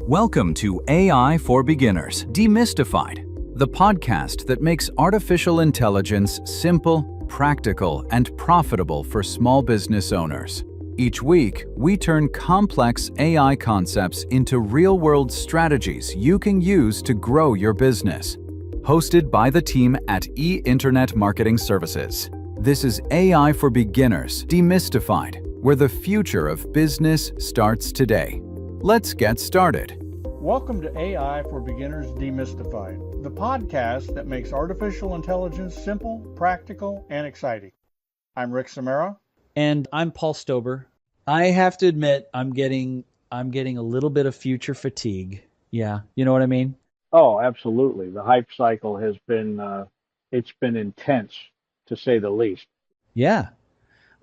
Welcome to AI for Beginners Demystified, the podcast that makes artificial intelligence simple, practical, and profitable for small business owners. Each week, we turn complex AI concepts into real-world strategies you can use to grow your business. Hosted by the team at Internet Marketing Services. This is AI for Beginners Demystified, where the future of business starts today. Let's get started. Welcome to AI for Beginners Demystified, the podcast that makes artificial intelligence simple, practical, and exciting. I'm Rick Samara. And I'm Paul Stober. I have to admit, I'm getting a little bit of future fatigue. Yeah, you know what I mean? Oh, absolutely. The hype cycle has been, it's been intense, to say the least. Yeah,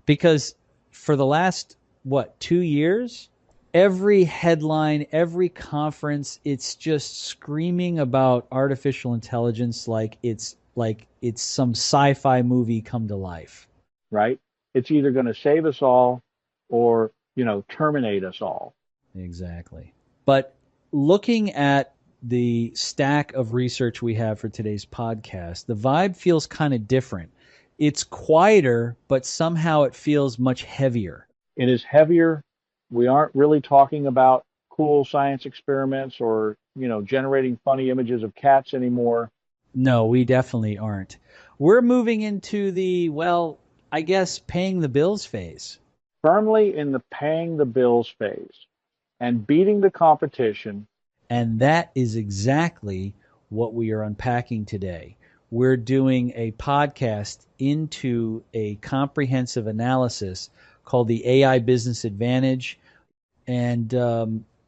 because for the last, 2 years, every headline, every conference, it's just screaming about artificial intelligence like it's some sci-fi movie come to life. Right? It's either going to save us all or, terminate us all. Exactly. But looking at the stack of research we have for today's podcast, the vibe feels kind of different. It's quieter, but somehow it feels much heavier. It is heavier. We aren't really talking about cool science experiments or, generating funny images of cats anymore. No, we definitely aren't. We're moving into the, I guess, paying the bills phase. Firmly in the paying the bills phase and beating the competition. And that is exactly what we are unpacking today. We're doing a podcast into a comprehensive analysis called the AI Business Advantage. And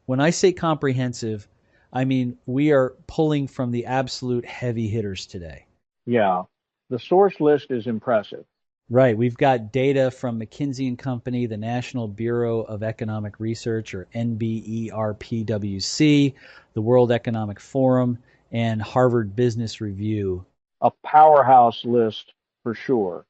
when I say comprehensive, I mean we are pulling from the absolute heavy hitters today. Yeah, the source list is impressive. Right. We've got data from McKinsey & Company, the National Bureau of Economic Research, or NBERPWC, the World Economic Forum, and Harvard Business Review. A powerhouse list for sure.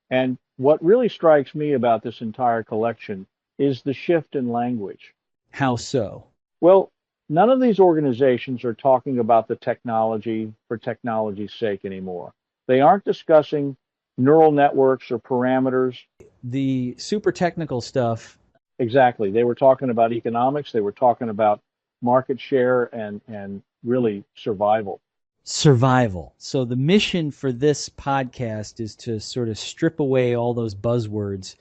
And what really strikes me about this entire collection is the shift in language. How so? Well, none of these organizations are talking about the technology for technology's sake anymore. They aren't discussing neural networks or parameters. The super technical stuff. Exactly. They were talking about economics. They were talking about market share and really survival. Survival. So the mission for this podcast is to sort of strip away all those buzzwords.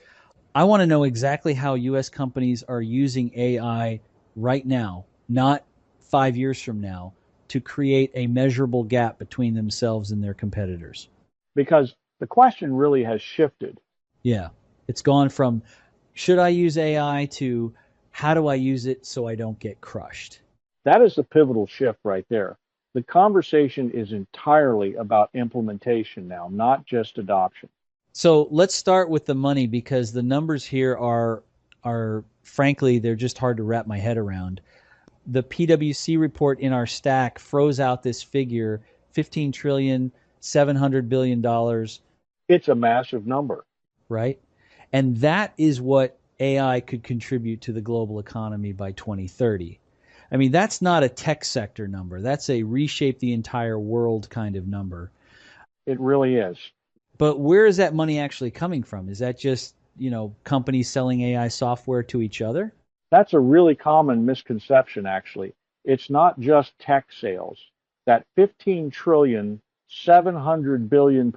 I want to know exactly how U.S. companies are using AI right now, not 5 years from now, to create a measurable gap between themselves and their competitors. Because the question really has shifted. Yeah. It's gone from, should I use AI, to how do I use it so I don't get crushed? That is the pivotal shift right there. The conversation is entirely about implementation now, not just adoption. So let's start with the money, because the numbers here are frankly, they're just hard to wrap my head around. The PwC report in our stack froze out this figure, $15.7 trillion. It's a massive number. Right? And that is what AI could contribute to the global economy by 2030. I mean, that's not a tech sector number. That's a reshape the entire world kind of number. It really is. But where is that money actually coming from? Is that just, companies selling AI software to each other? That's a really common misconception, actually. It's not just tech sales. That 15.7 trillion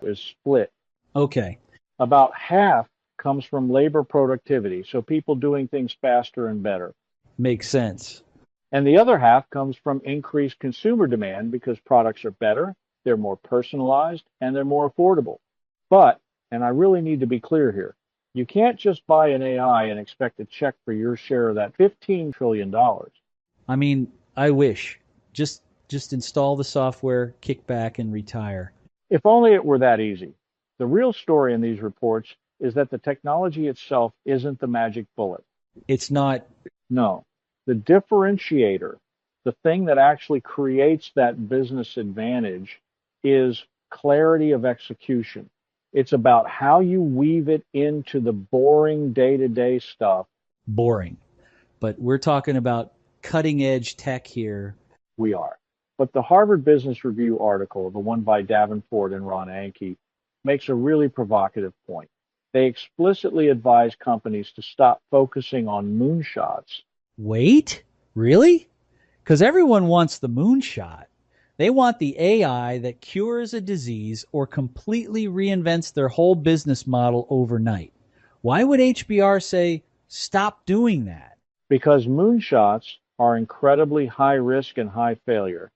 is split. Okay. About half comes from labor productivity, so people doing things faster and better. Makes sense. And the other half comes from increased consumer demand because products are better, they're more personalized, and they're more affordable. But, and I really need to be clear here, you can't just buy an AI and expect a check for your share of that $15 trillion. I mean, I wish. Just install the software, kick back, and retire. If only it were that easy. The real story in these reports is that the technology itself isn't the magic bullet. It's not. No. The differentiator, the thing that actually creates that business advantage, is clarity of execution. It's about how you weave it into the boring day-to-day stuff. Boring. But we're talking about cutting edge tech here. We are. But the Harvard Business Review article, the one by Davenport and Ron Anke, makes a really provocative point. They explicitly advise companies to stop focusing on moonshots. Wait, really? Because everyone wants the moonshot. They want the AI that cures a disease or completely reinvents their whole business model overnight. Why would HBR say, stop doing that? Because moonshots are incredibly high risk and high failure.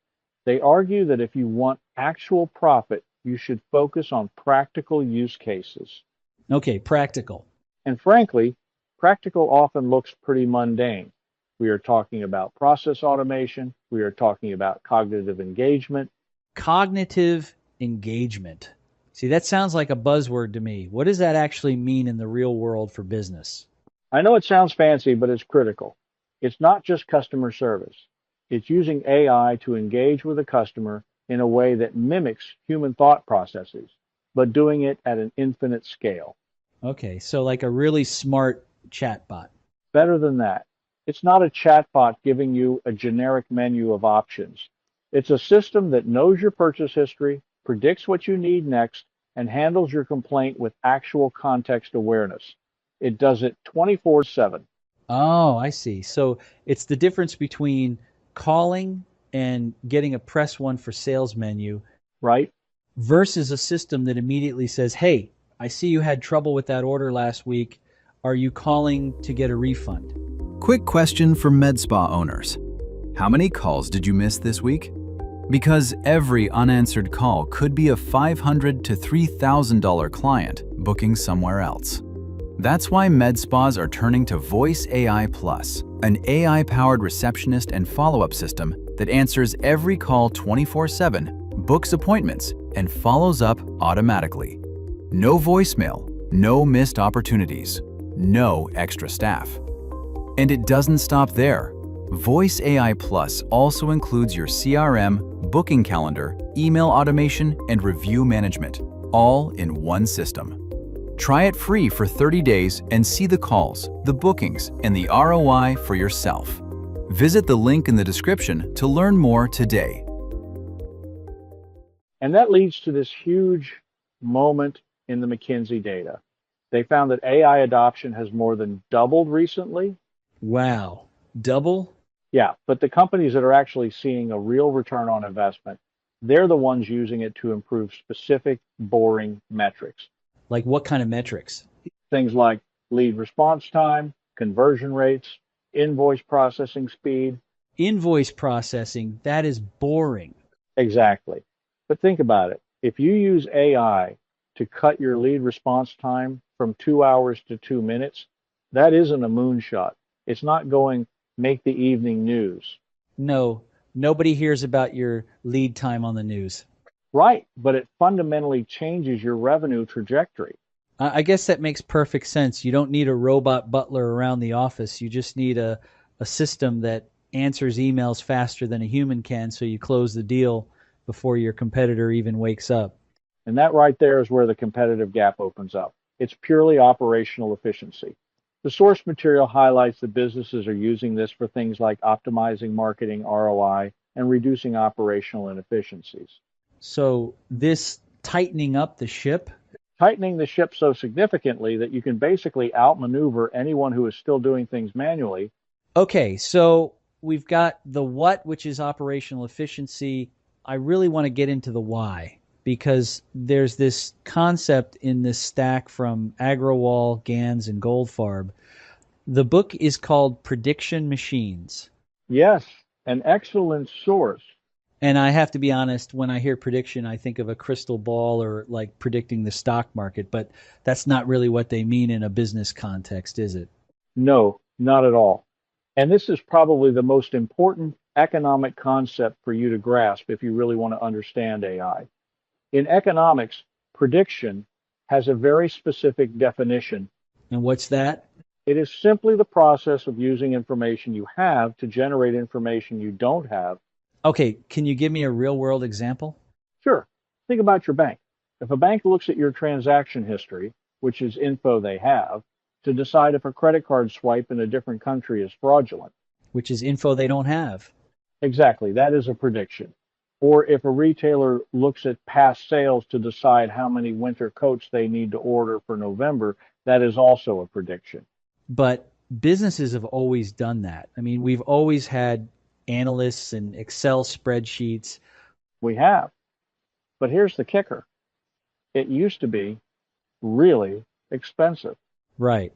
They argue that if you want actual profit, you should focus on practical use cases. Okay, practical. And frankly, practical often looks pretty mundane. We are talking about process automation. We are talking about cognitive engagement. Cognitive engagement. See, that sounds like a buzzword to me. What does that actually mean in the real world for business? I know it sounds fancy, but it's critical. It's not just customer service. It's using AI to engage with a customer in a way that mimics human thought processes, but doing it at an infinite scale. Okay, so like a really smart chatbot. Better than that, it's not a chatbot giving you a generic menu of options. It's a system that knows your purchase history, predicts what you need next, and handles your complaint with actual context awareness. It does it 24/7. Oh, I see. So it's the difference between calling and getting a press one for sales menu, right? Versus a system that immediately says, hey, I see you had trouble with that order last week. Are you calling to get a refund? Quick question for med spa owners. How many calls did you miss this week? Because every unanswered call could be a $500 to $3,000 client booking somewhere else. That's why med spas are turning to Voice AI Plus, an AI-powered receptionist and follow-up system that answers every call 24/7, books appointments, and follows up automatically. No voicemail, no missed opportunities, no extra staff. And it doesn't stop there. Voice AI Plus also includes your CRM, booking calendar, email automation, and review management, all in one system. Try it free for 30 days and see the calls, the bookings, and the ROI for yourself. Visit the link in the description to learn more today. And that leads to this huge moment in the McKinsey data. They found that AI adoption has more than doubled recently. Wow, double? Yeah, but the companies that are actually seeing a real return on investment, they're the ones using it to improve specific, boring metrics. Like what kind of metrics? Things like lead response time, conversion rates, invoice processing speed. Invoice processing, that is boring. Exactly. But think about it. If you use AI to cut your lead response time from 2 hours to 2 minutes, that isn't a moonshot. It's not going make the evening news. No, nobody hears about your lead time on the news. Right, but it fundamentally changes your revenue trajectory. I guess that makes perfect sense. You don't need a robot butler around the office. You just need a system that answers emails faster than a human can, so you close the deal before your competitor even wakes up. And that right there is where the competitive gap opens up. It's purely operational efficiency. The source material highlights that businesses are using this for things like optimizing marketing ROI and reducing operational inefficiencies. So this tightening up the ship? Tightening the ship so significantly that you can basically outmaneuver anyone who is still doing things manually. Okay, so we've got the what, which is operational efficiency. I really want to get into the why, because there's this concept in this stack from Agrawal, Gans, and Goldfarb. The book is called Prediction Machines. Yes, an excellent source. And I have to be honest, when I hear prediction, I think of a crystal ball or like predicting the stock market, but that's not really what they mean in a business context, is it? No, not at all. And this is probably the most important economic concept for you to grasp if you really want to understand AI. In economics, prediction has a very specific definition. And what's that? It is simply the process of using information you have to generate information you don't have. Okay, can you give me a real world example? Sure. Think about your bank. If a bank looks at your transaction history, which is info they have, to decide if a credit card swipe in a different country is fraudulent. which is info they don't have. Exactly, that is a prediction. Or if a retailer looks at past sales to decide how many winter coats they need to order for November, that is also a prediction. But businesses have always done that. I mean, we've always had analysts and Excel spreadsheets. We have. But here's the kicker. It used to be really expensive. Right.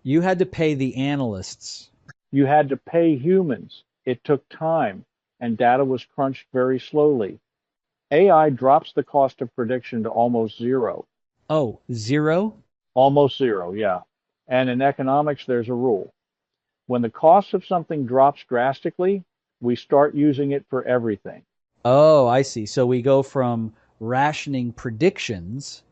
You had to pay the analysts. You had to pay humans. It took time, and data was crunched very slowly. AI drops the cost of prediction to almost zero. Oh, zero? Almost zero, yeah. And in economics, there's a rule. When the cost of something drops drastically, we start using it for everything. Oh, I see. So we go from rationing predictions,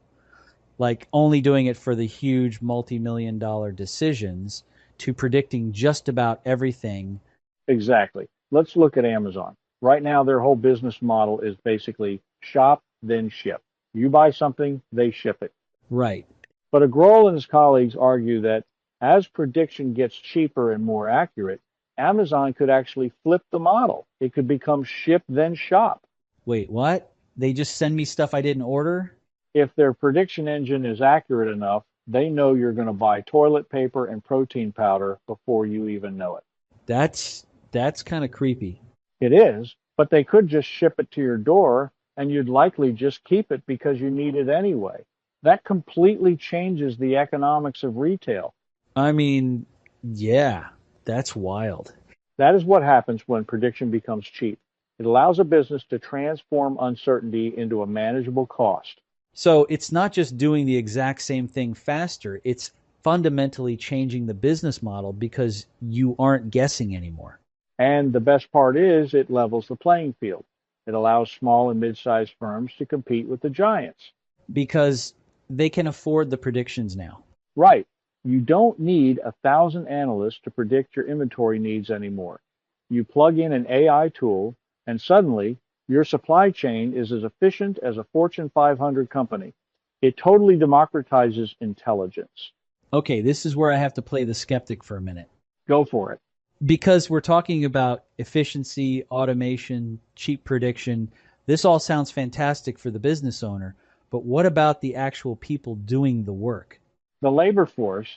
like only doing it for the huge multi-million dollar decisions, to predicting just about everything. Exactly. Let's look at Amazon. Right now, their whole business model is basically shop, then ship. You buy something, they ship it. Right. But Agrol and his colleagues argue that as prediction gets cheaper and more accurate, Amazon could actually flip the model. It could become ship, then shop. Wait, what? They just send me stuff I didn't order? If their prediction engine is accurate enough, they know you're going to buy toilet paper and protein powder before you even know it. That's kind of creepy. It is, but they could just ship it to your door and you'd likely just keep it because you need it anyway. That completely changes the economics of retail. I mean, yeah, that's wild. That is what happens when prediction becomes cheap. It allows a business to transform uncertainty into a manageable cost. So it's not just doing the exact same thing faster, it's fundamentally changing the business model because you aren't guessing anymore. And the best part is it levels the playing field. It allows small and mid-sized firms to compete with the giants. Because they can afford the predictions now. Right. You don't need 1,000 analysts to predict your inventory needs anymore. You plug in an AI tool, and suddenly your supply chain is as efficient as a Fortune 500 company. It totally democratizes intelligence. Okay, this is where I have to play the skeptic for a minute. Go for it. Because we're talking about efficiency, automation, cheap prediction. This all sounds fantastic for the business owner, but what about the actual people doing the work? The labor force.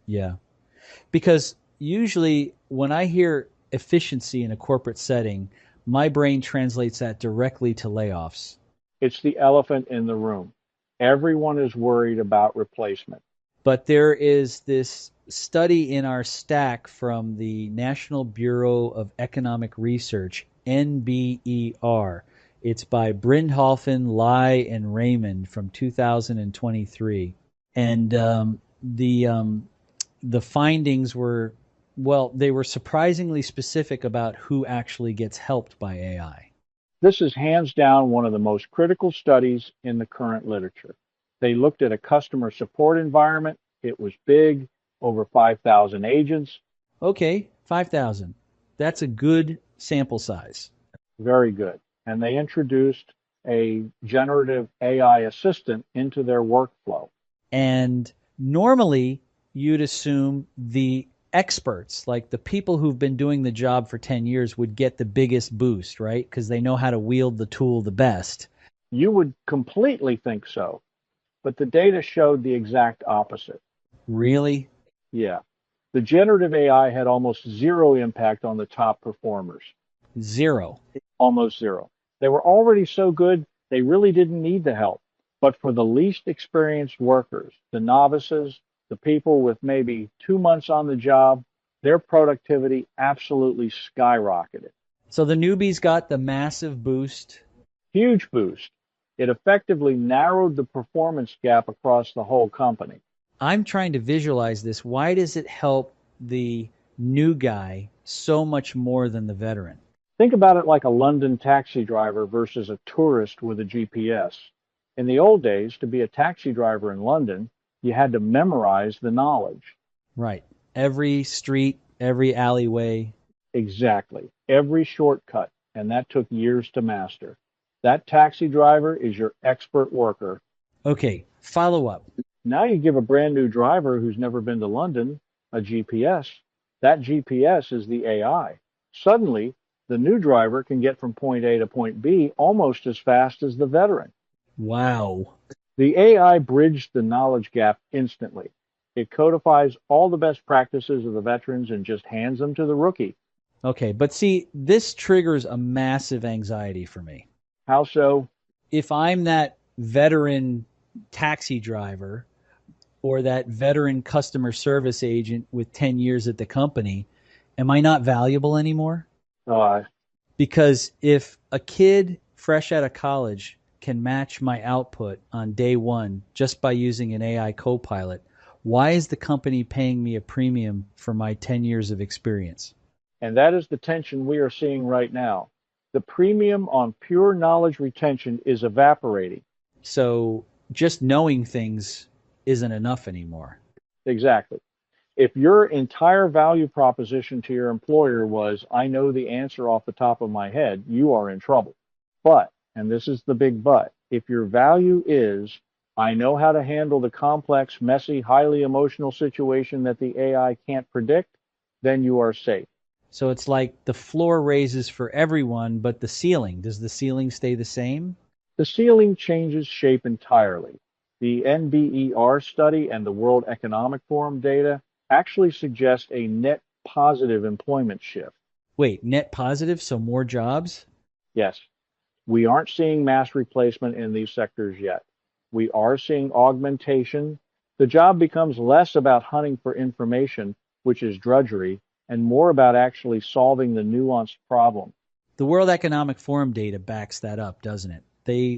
Yeah. Because usually when I hear efficiency in a corporate setting, my brain translates that directly to layoffs. It's the elephant in the room. Everyone is worried about replacement. But there is this study in our stack from the National Bureau of Economic Research, NBER. It's by Brindhofen, Lai, and Raymond from 2023. And the findings were, well, they were surprisingly specific about who actually gets helped by AI. This is hands down one of the most critical studies in the current literature. They looked at a customer support environment. It was big, over 5,000 agents. Okay, 5,000. That's a good sample size. Very good. And they introduced a generative AI assistant into their workflow. And normally you'd assume the experts, like the people who've been doing the job for 10 years, would get the biggest boost, right? Because they know how to wield the tool the best. You would completely think so. But the data showed the exact opposite. Really? Yeah. The generative AI had almost zero impact on the top performers. Zero. Almost zero. They were already so good, they really didn't need the help. But for the least experienced workers, the novices, the people with maybe 2 months on the job, their productivity absolutely skyrocketed. So the newbies got the massive boost. Huge boost. It effectively narrowed the performance gap across the whole company. I'm trying to visualize this. Why does it help the new guy so much more than the veteran? Think about it like a London taxi driver versus a tourist with a GPS. In the old days, to be a taxi driver in London, you had to memorize the knowledge. Right. Every street, every alleyway. Exactly. Every shortcut. And that took years to master. That taxi driver is your expert worker. Okay, follow up. Now you give a brand new driver who's never been to London a GPS. That GPS is the AI. Suddenly, the new driver can get from point A to point B almost as fast as the veteran. Wow. The AI bridged the knowledge gap instantly. It codifies all the best practices of the veterans and just hands them to the rookie. Okay, but see, this triggers a massive anxiety for me. How so? If I'm that veteran taxi driver or that veteran customer service agent with 10 years at the company, am I not valuable anymore? Uh, Because if a kid fresh out of college can match my output on day one just by using an AI copilot, why is the company paying me a premium for my 10 years of experience? and that is the tension we are seeing right now. The premium on pure knowledge retention is evaporating. So just knowing things isn't enough anymore. Exactly. If your entire value proposition to your employer was, I know the answer off the top of my head, you are in trouble. But, and this is the big but, if your value is, I know how to handle the complex, messy, highly emotional situation that the AI can't predict, then you are safe. So it's like the floor raises for everyone, but the ceiling, does the ceiling stay the same? The ceiling changes shape entirely. The NBER study and the World Economic Forum data actually suggest a net positive employment shift. Wait, net positive, so more jobs? Yes, we aren't seeing mass replacement in these sectors yet. We are seeing augmentation. The job becomes less about hunting for information, which is drudgery, and more about actually solving the nuanced problem. The World Economic Forum data backs that up, doesn't it?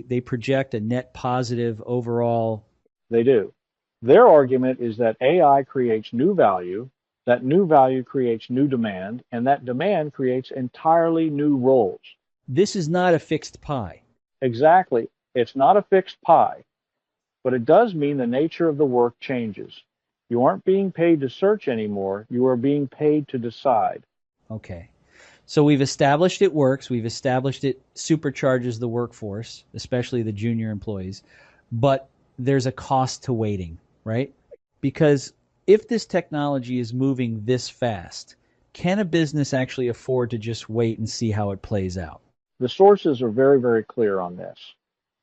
They project a net positive overall. They do. Their argument is that AI creates new value, that new value creates new demand, and that demand creates entirely new roles. This is not a fixed pie. Exactly. It's not a fixed pie, but it does mean the nature of the work changes. You aren't being paid to search anymore, you are being paid to decide. Okay. So we've established it works. We've established it supercharges the workforce, especially the junior employees. But there's a cost to waiting, right? Because if this technology is moving this fast, can a business actually afford to just wait and see how it plays out? The sources are very, very clear on this.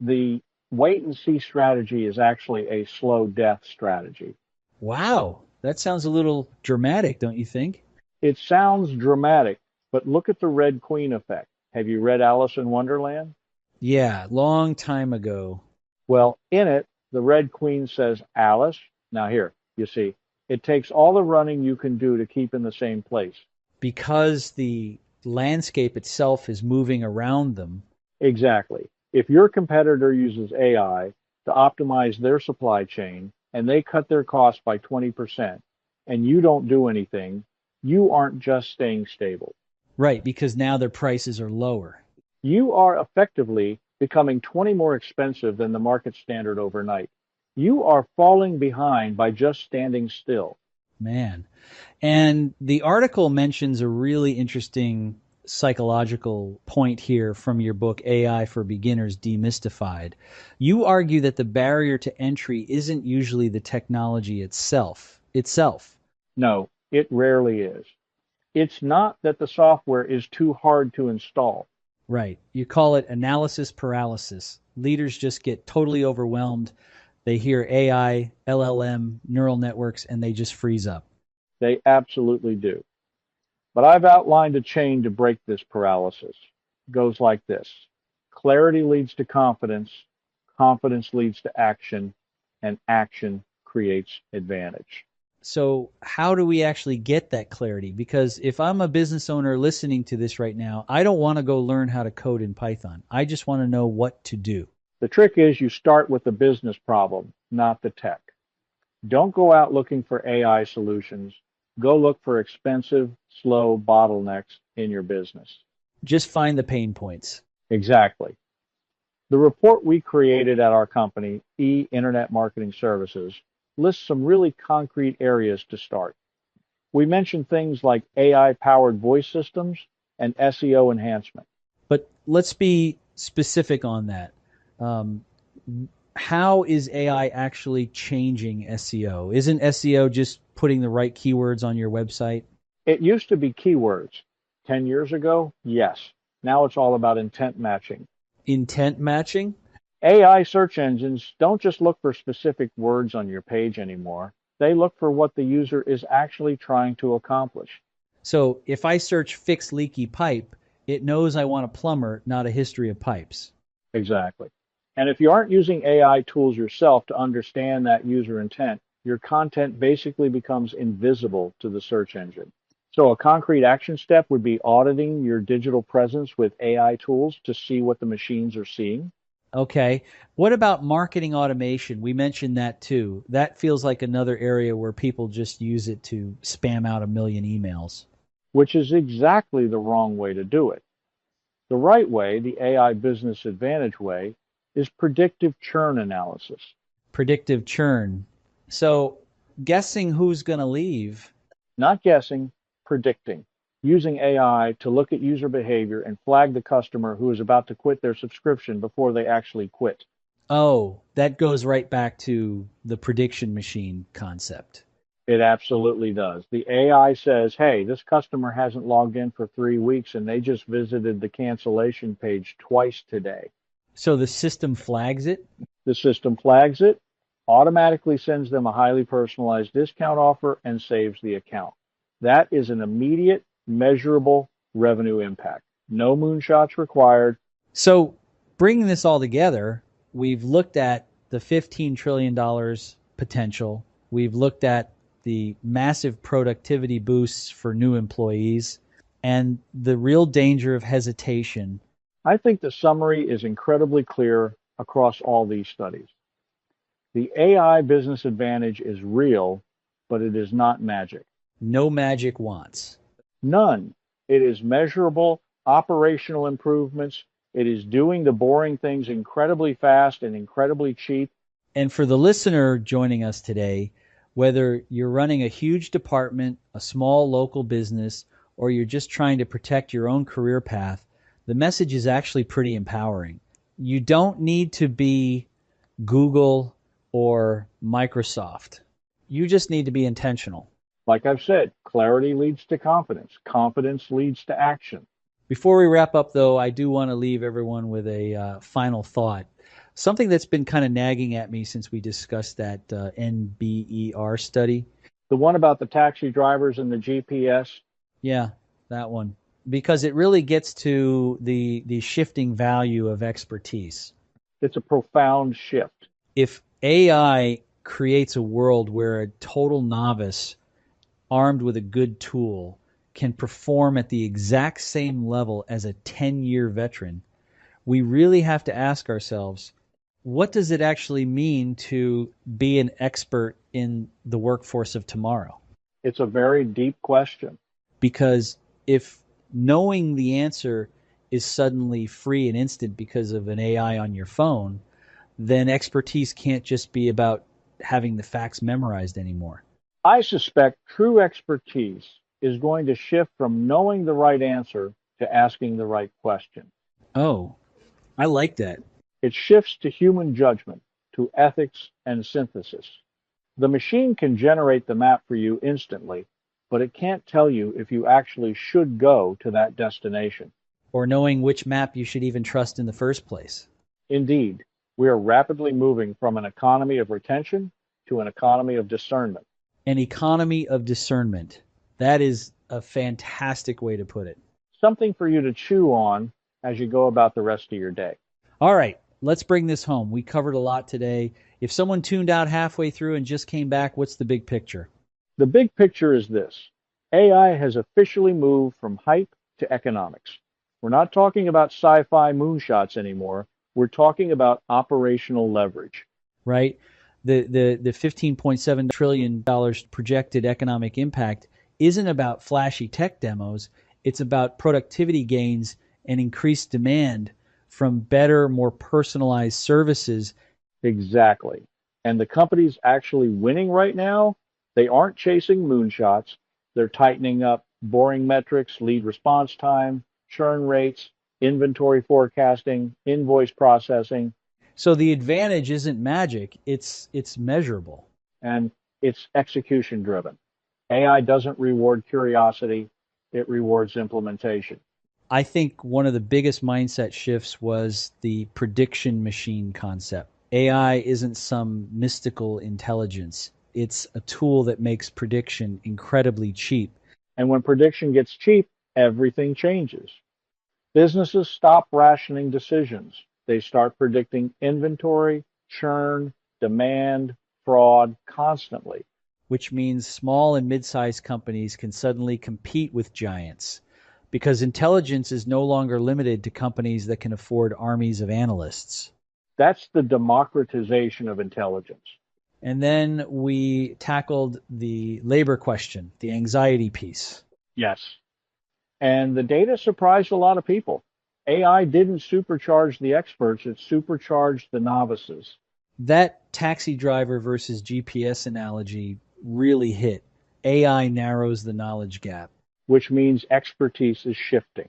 The wait and see strategy is actually a slow death strategy. Wow, that sounds a little dramatic, don't you think? It sounds dramatic, but look at the Red Queen effect. Have you read Alice in Wonderland? Yeah, long time ago. Well, in it, the Red Queen says, Alice, now here, you see, it takes all the running you can do to keep in the same place. Because the landscape itself is moving around them. Exactly. If your competitor uses AI to optimize their supply chain and they cut their costs by 20% and you don't do anything, you aren't just staying stable. Right, because now their prices are lower. You are effectively becoming 20 more expensive than the market standard overnight. You are falling behind by just standing still. Man. And the article mentions a really interesting psychological point here from your book, AI for Beginners Demystified. You argue that the barrier to entry isn't usually the technology itself. No, it rarely is. It's not that the software is too hard to install. Right. You call it analysis paralysis. Leaders just get totally overwhelmed. They hear AI, LLM, neural networks, and they just freeze up. They absolutely do. But I've outlined a chain to break this paralysis. It goes like this. Clarity leads to confidence, confidence leads to action, and action creates advantage. So how do we actually get that clarity? Because if I'm a business owner listening to this right now, I don't want to go learn how to code in Python. I just want to know what to do. The trick is you start with the business problem, not the tech. Don't go out looking for AI solutions. Go look for expensive, slow bottlenecks in your business. Just find the pain points. Exactly. The report we created at our company, Internet Marketing Services, lists some really concrete areas to start. We mentioned things like AI-powered voice systems and SEO enhancement. But let's be specific on that. How is AI actually changing SEO? Isn't SEO just putting the right keywords on your website? It used to be keywords. 10 years ago, yes. Now it's all about intent matching. Intent matching? AI search engines don't just look for specific words on your page anymore. They look for what the user is actually trying to accomplish. So if I search fix leaky pipe, it knows I want a plumber, not a history of pipes. Exactly. And if you aren't using AI tools yourself to understand that user intent, your content basically becomes invisible to the search engine. So a concrete action step would be auditing your digital presence with AI tools to see what the machines are seeing. Okay. What about marketing automation? We mentioned that too. That feels like another area where people just use it to spam out a million emails. Which is exactly the wrong way to do it. The right way, the AI business advantage way, is predictive churn analysis. Predictive churn. So guessing who's going to leave. Not guessing, predicting. Using AI to look at user behavior and flag the customer who is about to quit their subscription before they actually quit. Oh, that goes right back to the prediction machine concept. It absolutely does. The AI says, hey, this customer hasn't logged in for 3 weeks and they just visited the cancellation page twice today. So the system flags it? The system flags it, automatically sends them a highly personalized discount offer, and saves the account. That is an immediate, measurable revenue impact. No moonshots required. So bringing this all together, we've looked at the $15 trillion potential. We've looked at the massive productivity boosts for new employees and the real danger of hesitation. I think the summary is incredibly clear across all these studies. The AI business advantage is real, but it is not magic. No magic wants. None. It is measurable, operational improvements. It is doing the boring things incredibly fast and incredibly cheap. And for the listener joining us today, whether you're running a huge department, a small local business, or you're just trying to protect your own career path, the message is actually pretty empowering. You don't need to be Google or Microsoft. You just need to be intentional. Like I've said, clarity leads to confidence. Confidence leads to action. Before we wrap up, though, I do want to leave everyone with a final thought. Something that's been kind of nagging at me since we discussed that NBER study. The one about the taxi drivers and the GPS? Yeah, that one. Because it really gets to the shifting value of expertise. It's a profound shift. If AI creates a world where a total novice armed with a good tool can perform at the exact same level as a 10-year veteran, we really have to ask ourselves, what does it actually mean to be an expert in the workforce of tomorrow? It's a very deep question. Because if knowing the answer is suddenly free and instant because of an AI on your phone, then expertise can't just be about having the facts memorized anymore. I suspect true expertise is going to shift from knowing the right answer to asking the right question. Oh, I like that. It shifts to human judgment, to ethics and synthesis. The machine can generate the map for you instantly, but it can't tell you if you actually should go to that destination. Or knowing which map you should even trust in the first place. Indeed, we are rapidly moving from an economy of retention to an economy of discernment. An economy of discernment. That is a fantastic way to put it. Something for you to chew on as you go about the rest of your day. All right, let's bring this home. We covered a lot today. If someone tuned out halfway through and just came back, what's the big picture? The big picture is this. AI has officially moved from hype to economics. We're not talking about sci-fi moonshots anymore. We're talking about operational leverage. Right? The $15.7 trillion projected economic impact isn't about flashy tech demos. It's about productivity gains and increased demand from better, more personalized services. Exactly. And the companies actually winning right now, they aren't chasing moonshots. They're tightening up boring metrics, lead response time, churn rates, inventory forecasting, invoice processing. So the advantage isn't magic, it's measurable. And it's execution driven. AI doesn't reward curiosity, it rewards implementation. I think one of the biggest mindset shifts was the prediction machine concept. AI isn't some mystical intelligence. It's a tool that makes prediction incredibly cheap. And when prediction gets cheap, everything changes. Businesses stop rationing decisions. They start predicting inventory, churn, demand, fraud constantly. Which means small and mid-sized companies can suddenly compete with giants because intelligence is no longer limited to companies that can afford armies of analysts. That's the democratization of intelligence. And then we tackled the labor question, the anxiety piece. Yes. And the data surprised a lot of people. AI didn't supercharge the experts, it supercharged the novices. That taxi driver versus GPS analogy really hit. AI narrows the knowledge gap. Which means expertise is shifting.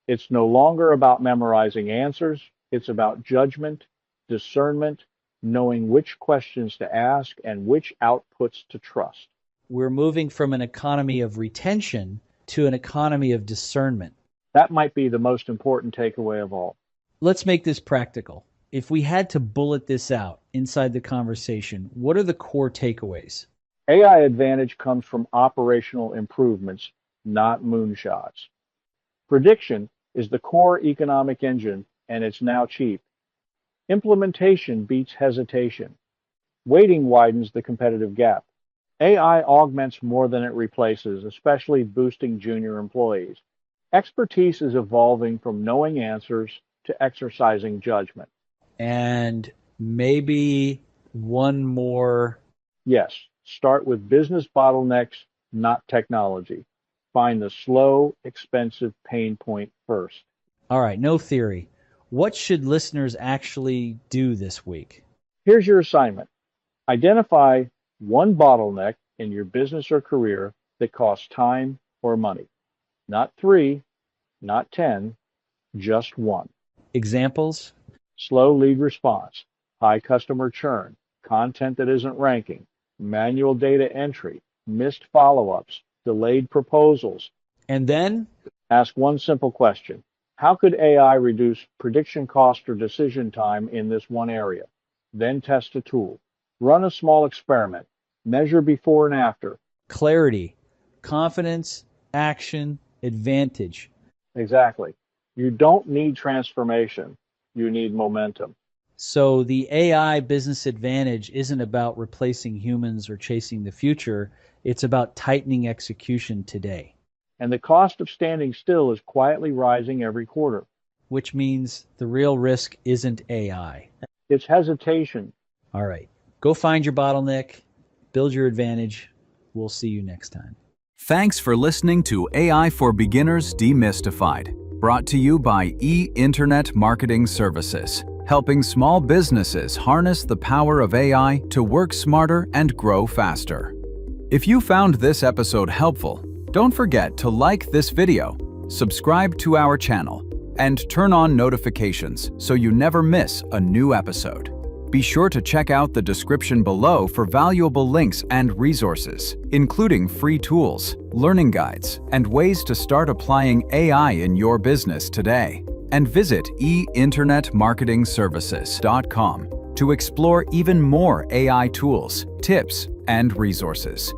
It's no longer about memorizing answers, it's about judgment, discernment, knowing which questions to ask and which outputs to trust. We're moving from an economy of retention to an economy of discernment. That might be the most important takeaway of all. Let's make this practical. If we had to bullet this out inside the conversation, what are the core takeaways? AI advantage comes from operational improvements, not moonshots. Prediction is the core economic engine, and it's now cheap. Implementation beats hesitation. Waiting widens the competitive gap. AI augments more than it replaces, especially boosting junior employees. Expertise is evolving from knowing answers to exercising judgment. And maybe one more. Yes, start with business bottlenecks, not technology. Find the slow, expensive pain point first. All right, no theory. What should listeners actually do this week? Here's your assignment. Identify one bottleneck in your business or career that costs time or money. Not 3, not 10, just one. Examples? Slow lead response, high customer churn, content that isn't ranking, manual data entry, missed follow-ups, delayed proposals. And then? Ask one simple question. How could AI reduce prediction cost or decision time in this one area? Then test a tool. Run a small experiment. Measure before and after. Clarity, confidence, action, advantage. Exactly. You don't need transformation. You need momentum. So the AI business advantage isn't about replacing humans or chasing the future. It's about tightening execution today. And the cost of standing still is quietly rising every quarter. Which means the real risk isn't AI. It's hesitation. All right. Go find your bottleneck, build your advantage. We'll see you next time. Thanks for listening to AI for Beginners Demystified, brought to you by Internet Marketing Services, helping small businesses harness the power of AI to work smarter and grow faster. If you found this episode helpful, don't forget to like this video, subscribe to our channel, and turn on notifications so you never miss a new episode. Be sure to check out the description below for valuable links and resources, including free tools, learning guides, and ways to start applying AI in your business today. And visit einternetmarketingservices.com to explore even more AI tools, tips, and resources.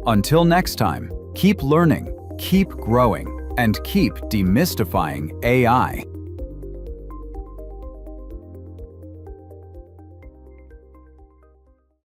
Until next time, keep learning, keep growing, and keep demystifying AI.